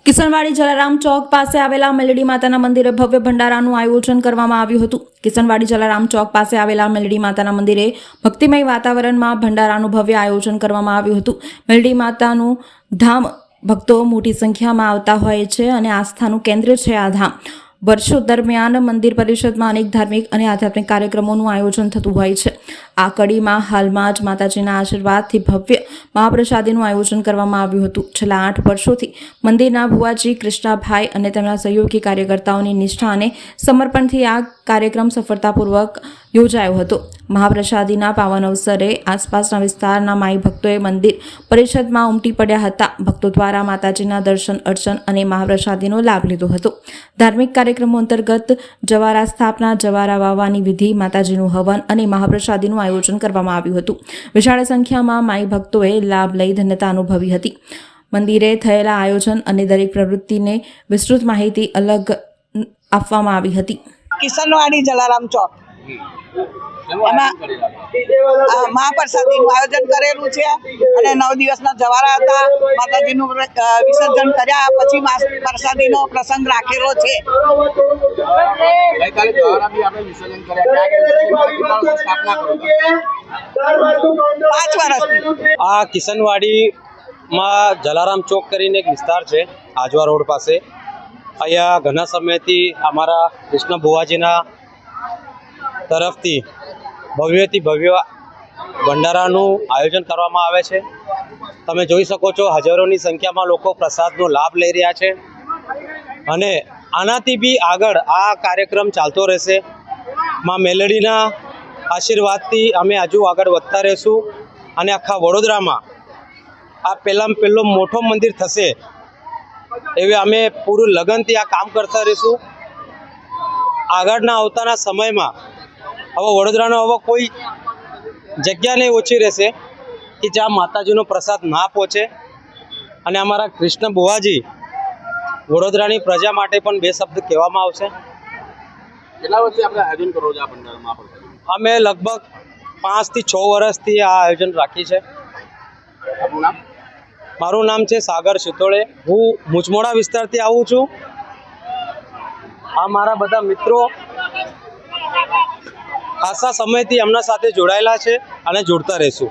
કિશનવાડી જલારામ ચોક પાસે આવેલા મેલડી માતાના મંદિરે ભવ્ય ભંડારાનું આયોજન કરવામાં આવ્યું હતું। કિશનવાડી જલારામ ચોક પાસે આવેલા મેલડી માતાના મંદિરે ભક્તિમય વાતાવરણમાં ભંડારાનું ભવ્ય આયોજન કરવામાં આવ્યું હતું। મેલડી માતાનું ધામ ભક્તો મોટી સંખ્યામાં આવતા હોય છે અને આસ્થાનું કેન્દ્ર છે આ ધામ। વર્ષો દરમિયાન મંદિર પરિષદમાં અનેક ધાર્મિક અને આધ્યાત્મિક કાર્યક્રમોનું આયોજન થતું હોય છે। આ કડીમાં હાલમાં જ માતાજીના આશીર્વાદથી ભવ્ય મહાપ્રસાદીનું આયોજન કરવામાં આવ્યું હતું। છેલ્લા 8 વર્ષોથી મંદિરના ભુવાજી કૃષ્ણાભાઈ અને તેમના સહયોગી કાર્યકર્તાઓની નિષ્ઠા અને સમર્પણથી આ કાર્યક્રમ સફળતાપૂર્વક યોજાયો હતો। મહાપ્રસાદીના પાવન અવસરે આસપાસના વિસ્તારના માઈ ભક્તોએ મંદિર પરિષદમાં ઉમટી પડ્યા હતા। ભક્તો દ્વારા માતાજીના દર્શન અર્ચન અને મહાપ્રસાદીનો લાભ લીધો હતો। ધાર્મિક કાર્યક્રમો અંતર્ગત જવારા સ્થાપના, જવારા વાવવાની વિધિ, માતાજીનું હવન અને મહાપ્રસાદીનું આયોજન કરવામાં આવ્યું હતું। વિશાળ સંખ્યામાં માઈ ભક્તોએ લાભ લઈ ધન્યતા અનુભવી હતી। મંદિરે થયેલા આયોજન અને દરેક પ્રવૃત્તિને વિસ્તૃત માહિતી અલગ આપવામાં આવી હતી। કિશનવાડી જલારામ ચોક એમાં મહાપ્રસાદીનું આયોજન કરેલું છે અને 9 દિવસના જવારા હતા। માતાજીનું વિસર્જન કર્યા પછી પ્રસાદીનો પ્રસંગ રાખેલો છે। 5 વર્ષથી આ કિશનવાડીમાં જલારામ ચોક કરીને એક વિસ્તાર છે આજવા રોડ પાસે। અહીંયા ઘણા સમયથી અમારા કૃષ્ણ બુવાજીના તરફથી ભવ્યથી ભવ્ય ભંડારાનું આયોજન કરવામાં આવે છે। તમે જોઈ શકો છો હજારોની સંખ્યામાં લોકો પ્રસાદનો લાભ લઈ રહ્યા છે અને આનાથી બી આગળ આ કાર્યક્રમ ચાલતો રહેશે। માં મેલડીના આશીર્વાદથી અમે હજુ આગળ વધતા રહીશું અને આખા વડોદરામાં આ પહેલો મોટો મંદિર થશે એવી અમે પૂરું લગનથી આ કામ કરતા રહીશું। આગળના આવતાના સમયમાં હવે વડોદરાનો હવે કોઈ જગ્યા નહીં ઓછી રહેશે કે જ્યાં માતાજીનો પ્રસાદ ના પહોંચે અને અમારા કૃષ્ણ બુવાજી વડોદરાની પ્રજા માટે પણ 2 શબ્દ કહેવામાં આવશે। કેટલા વર્ષથી આપણે આયોજન કરો છો આ ભંડારામાં? અમે લગભગ 5 થી 6 વર્ષથી આ આયોજન રાખી છે। આપનું નામ? મારું નામ છે સાગર શિતોળે। હું મુચમોડા વિસ્તારથી આવું છું। આ મારા બધા મિત્રો ખાસા સમયથી એમના સાથે જોડાયેલા છે અને જોડતા રહીશું।